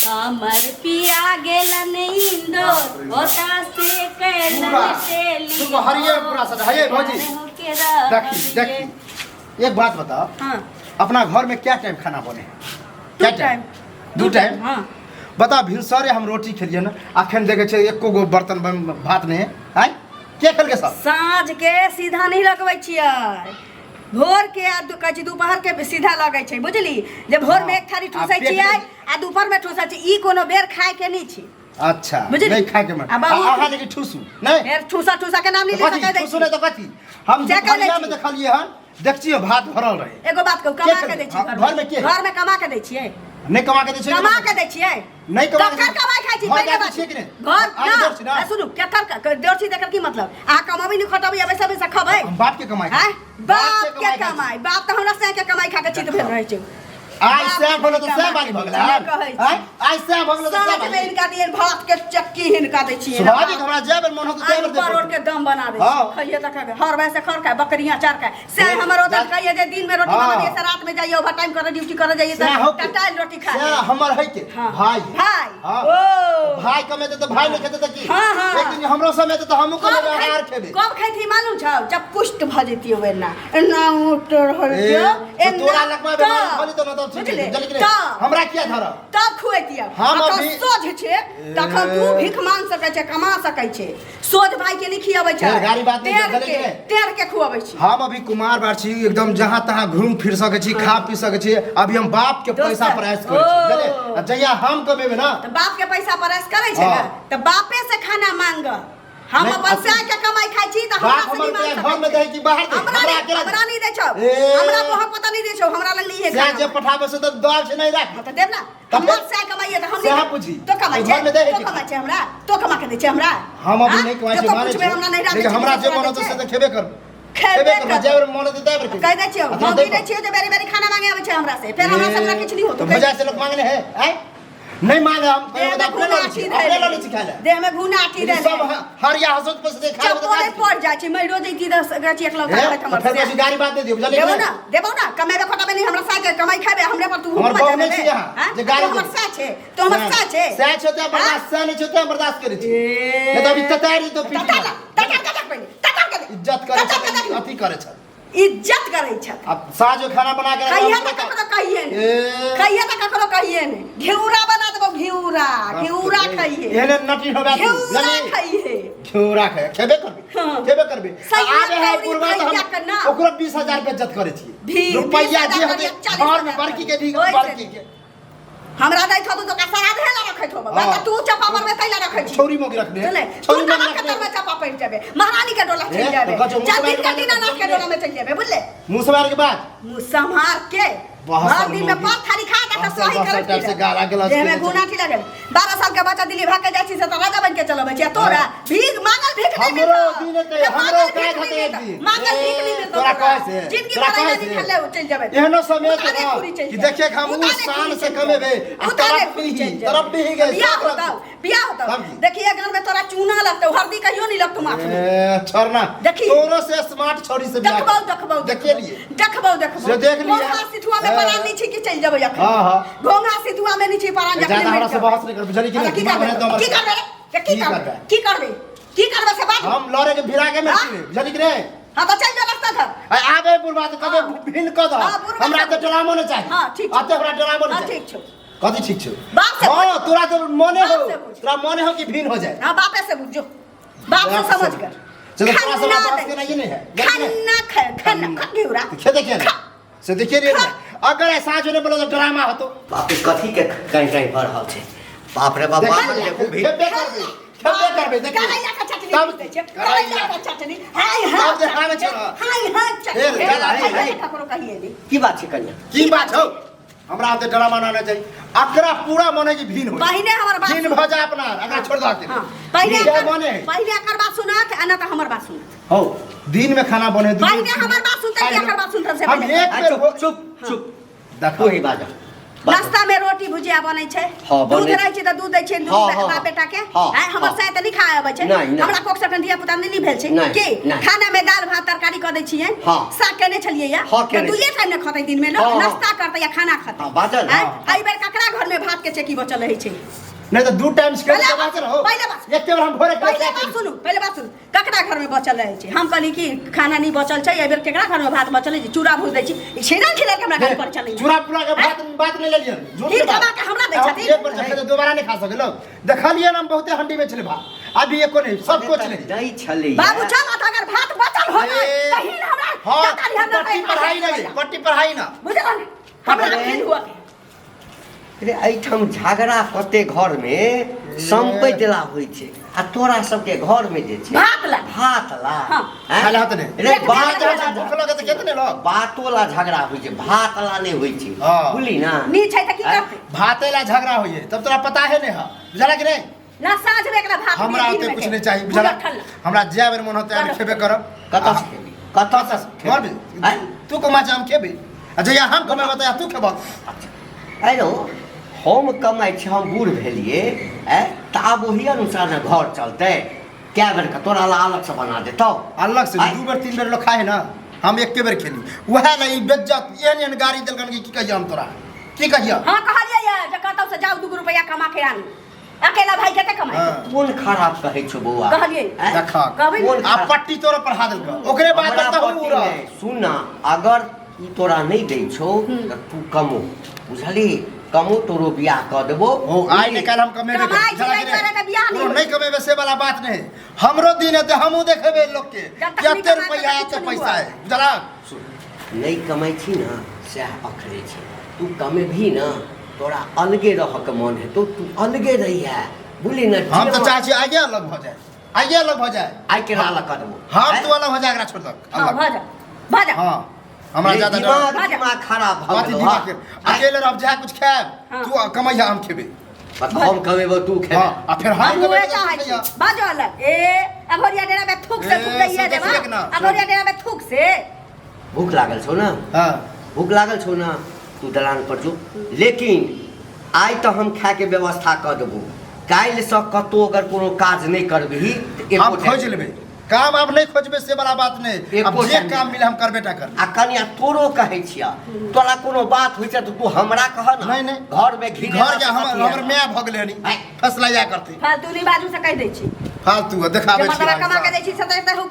हमर पिया गेलन इंदो होता से कैलन तेली तुम हरिये पूरा सदा है भौजी। देखी देखी एक बात बताओ। हाँ। अपना घर में क्या टाइम खाना बने? क्या टाइम? दो टाइम। हाँ। बता भिनसरे हम रोटी खेलिए ना अखन देखे छे एको गो बर्तन भात नहीं है के खेल के सब साँझ के सीधा नहीं लगबै छियै भोर के आ दोपहर के सीधा लगै छै बुझली जे भोर में एक थारी ठूसै छियै आ दोपहर में ठूसै छी ई कोनो बेर खाए के नहीं छी। अच्छा नहीं खाए के मन आहा लेकिन ठूसू नहीं यार ठूसा के नाम नहीं ले सकै दै ठूसू नहीं तो कथी हम दुपहरिया में देखलिए हन देखिए भात भरल रहे एगो बात कहू कमा के दै छी घर में कमा के दै छियै नहीं कमा के दै छियै कमा के दै छियै नहीं कमा के कमाई खाइ छी पहिले बात छियै कि नहीं घर ना सुनू केकर देरछी देकर की मतलब आ कमाबी नहीं खटबी अब सब से खबै बाप के कमाई हैं बाप के कमाई बाप त हमरा से के कमाई खा के चित भेल रहै छै आई से भलो तो से बानी भगला हैं आई से भगलो तो से बानी इनका दिए भात के चक्की हिनका दै छियै स्वाभाविक हमरा जेबर मन हो तो जेबर दे रोड के दम बना दे खइए त खाबे हर वैसे खर खाए बकरियां चार खाए से हमर ओदन कहिए जे दिन में रोटी बनाइए से रात में जाइए ओवर टाइम करे ड्यूटी करे जाइए त टाइम रोटी खाए से हमर है के भाई ओ भाई कमे तो भाई नहीं खेते त की एक दिन हमरो समय तो हमहु को आहार खेबे कब खैथी मालूम छ जब पुष्ट भ जतियो वेना ना उतर हल के तोरा लगमा बीमारी खाली तो न तो हमरा किया धर तब खुएतिया हम अभी सोझ छे तखन तू भीख मांग सकै छे कमा सकै छे सोझ भाई के नहीं खियाबै छे गाड़ी बात नहीं तेर के खुआबै छी हम अभी कुमार बार छी एकदम जहां तहां घूम फिर सकै छी खा पी सकै छी अभी हम बाप के पैसा पर ऐश करै छी बुझले जइया हम कमेबे ना त बाप के पैसा पर ऐश करै छे ना त बापे से खाना मांग हम अपन से के कमाई खाइ छी त हमरा से नहीं मांग घर में दे कि बाहर दे हमरा नहीं दे छौ हमरा बहुत पता नहीं दे छौ हमरा लग नहीं है से जे पठाबे से त दाल से नहीं राख त देब ना हमर से कमाइए त हम से पूछी तो कमाई छे तो कमाई छे हमरा तो कमा के दे छे हमरा हम अभी नहीं कमाई छे माने लेकिन हमरा जे मन होते से त खेबे कर खेबे कर जेबर मन होते देब के कह दे छियो हम भी नहीं छियो जे बेरी बेरी खाना मांगे आवे छे हमरा से फिर हमरा से किछ नहीं होतो मजा से लोग मांगने है नहीं मांगे हम अपने लो सिखाला देह में घुना आठी दे सब हरिया हसत पर से देखा तो पड़ जाय छै मैं रोज दी 10 गाची एक लगा हमर फिर ऐसी गाड़ी बात दे दियो बुझले देबो ना कमेबे खटबे नहीं हमरा साथे कमाई खाबे हमरे पर तू हमर बहु नहीं छी यहां जे गाड़ी हमर साथ छे तो हमर साथ छे होते बर्दाश्त से नहीं होते बर्दाश्त करे छी नहीं तो अभी तैयारी तो पीट इज्जत करे छ अथी करे छ इज्जत करे छ अब साजो खाना बना के कहिए त ककरो कहिए ने कहिए त ककरो कहिए ने घिउरा बना देबो घिउरा कहिए एने नटी होबे घिउरा खाइए घिउरा खेबे करबे आबे है पुरवा तो हम ओकरो 20000 पे इज्जत करे छी रुपैया जे होते घर में बड़की के बड़की के हमरा दै थो तो का सराध हेला रखै थो बाबा तू चपा पर में कैला रखै छी छोरी मोगी रखने छोरी मोगी रखने में चपा पड़ जाबे महारानी के डोला चल जाबे जल्दी के दीनानाथ के डोला में चल जाबे बुझले मुंह संभार के बाद मुंह संभार के हर दिन में पांच थारी खा के सही करे से गाला गला देह में गुना ठी लगे 12 साल के बच्चा दिल्ली भाग के जाई छी से त राजा बन के चलबे छी तोरा भीख मांगल भीख नहीं मिलतो हमरो काय खते एक दिन मांगल भीख नहीं मिलतो तोरा कह से जिंदगी भर नहीं खेले चल जाबे एहनो समय तो कि देखिए हम उस शान से कमेबे तरफ भी ही गए बियाह होता देखिए घर में तोरा चूना लगतो हल्दी कहियो नहीं लगतो माथ में छोड़ना तोरो से स्मार्ट छोरी से देखबो देखिए लिए देखबो से देख लिए सिथुआ में परान नहीं छी कि चल जबो यख हां घोंगा सिथुआ में नहीं छी परान जख में हमरा से बहस नहीं कर बुझली कि नहीं की करबे से बात हम लड़े के भिड़ा के में बुझली कि नहीं हां तो चल जा रास्ता था आबे बुरबा तो कबे भिन क द हमरा तो डरामो नहीं चाहिए हां ठीक आते हमरा डरामो नहीं चाहिए ठीक छ कथि ठीक छ हां तोरा तो मने हो कि भिन हो जाए हां बापे से बुझो बाप से समझ कर चलो तोरा से बात के नहीं है खाना घेउरा खेते के से देखिए रे अगर ऐसा जो ने बोलो तो ड्रामा हो तो बाप कथि के कहीं भर रहल छै बाप रे बाप देखू भी खेबे करबे देखिए तब कराइला का चटनी हाय ककरो कहिए नहीं की बात छै कन्या की बात हो हमरा आते ड्रामा ना चाहिए अकरा पूरा मने की भीन हो पहले हमर बात भीन भजा अपना अकरा छोड़ दो के पहले अकर बात सुनात अना त हमर बात सुनात हो दिन में खाना बने पहले हमर बात सुनते कि अकर बात सुनते से हम एक बेर चुप देखो ही बाजा नाश्ता में रोटी भुजिया बनै छै हाँ, दूध बनै रहै छै त दूध दै छै हाँ, हाँ, बाप बेटा के हाँ, हमर हाँ। साथ त लिखा आबै छै नहीं, नहीं। हमरा कोक से धिया पुता नहीं भेल छै नहीं, की नहीं। खाना में दाल भात तरकारी क दै छियै हाँ। साग केने छलियै या हाँ, केने दुइये टाइम ने खतै दिन में लोग हाँ, हाँ। नाश्ता करतै या खाना खतै हाँ, बाजल, हाँ। एहि बेर ककरा घर में भात के चेकी बचल रहै छै नहीं तो 2 टाइम के पहले बात रहो पहले बात एक बार हम भोरे पहले बात सुनू ककरा घर में बचल रहै छै हम कहली कि खाना नहीं बचल छै एहि बेर केकरा घर में भात बचल छै चूड़ा भूज दै छी छिड़ल छिड़ल के हमरा घर पर चलै चूड़ा पूरा के बात नहीं ले लियन खीर दबा के हमरा दै छथिन एक बार चखे तो दोबारा नहीं खा सके लोग देखलिए ना हम बहुते हंडी में चले भात अभी एको नहीं सब कुछ नहीं दै छलै बाबू चल अगर भात बचल हो कहीं हमरा हां तरकारी हमरा पट्टी पढ़ाई ना बुझल हमरा फील हुआ अरे एहिठाम झगड़ा कते घर में संपैत ला होइ छै आ तोरा सबके घर में जे छै भात ला हाँ खाला होत नहीं रे बात भूख लगे तो कितने लोग बातो ला झगड़ा होइ छै भात ला नहीं होइ छै हाँ। बुझली ना नी छै त की करते भाते ला झगड़ा होइए तब तोरा पता है नहीं है बुझला कि नहीं ना साँझ में एकरा भात हमरा ओते कुछ नहीं चाहिए बुझला हमरा जे बेर मन होते हम खेबे करब कतऽ से खेबी कतऽ से मोर भी तू कमा हम खेबे अच्छा या हम कमे बता तू खेबा हेलो हम कमाइ छी हम बूढ़ भेलिए त आब ओही अनुसार ने घर चलते क्या बेर का तोरा ला अलग से बना देतौ अलग से 2 बेर 3 बेर लोग खाए ना हम एक बेर खेली वह नहीं बेज्जत एहन गाड़ी दलकन की कहिया हम तोरा की कहिया हां कहलिए या जे कतौ से जाऊ 2 रुपया कमा के आनी अकेला भाई केते कमाई कोन खराब कहै छौ बौआ कहलिए देखा कहबै आ पट्टी तोरा पढ़ा देलक ओकरे बात हमरा तो पट्टी नहीं, सुन ना अगर ई तोरा नहीं दै छौ त तू कमो बुझली कमो तोरो बियाह क देबो ओ आइ ने काल हम कमेबे कमाई छै तोरा के बियाह नहीं नहीं नहीं कमेबे से वाला बात नहीं हमरो दिन है तो हमहू देखेबे लोग के जब तक केते नहीं रुपया कमाई है तो तो पैसा है बुझला नहीं कमाई छी ना सएह अखरे छै तू कमे भी ना तोरा अलगे रह के मन है तो तू अलगे रही है बुझली ना हम तो चाहे छी आगे अलग हो जाए आगे अलग हो जाए आई के अलग कर देबो हम तू अलग हो जाए एकरा छोड़ दक हां अलग भाजा हां हमरा ज्यादा दिमाग खराब भ बात गेलो दिमाग के अकेले रह जा कुछ खाए हाँ। तू कमैया हम खेबे हम कमेबो तू खेबे हां आ फिर हम हम हुए चाहे छी बाजो अलग ए अघोरिया डेरा में थूक से थूक दैए देबा अघोरिया डेरा में थूक से भूख लागल छौ ना हां भूख लागल छौ ना तू दलान पर जो लेकिन आइ तो हम खाए के व्यवस्था कर देबो काल्हि से कतो अगर कोनो काज नहीं करबही हम खोज लेबे काम आप नहीं खोजबे से वाला बात नहीं अब जे काम मिले हम करबेटा कर आ कनिया तोरो कहै छिया तोरा कोनो बात होइ छै त तू हमरा कह ना नहीं नहीं घर में घी घर के हमर माय भ गेले हनी फैसला या करते फालतू नहीं बाजू से कह दै छी फालतू देखाबे मतलब छी कमा के दै छी सदा हुकुम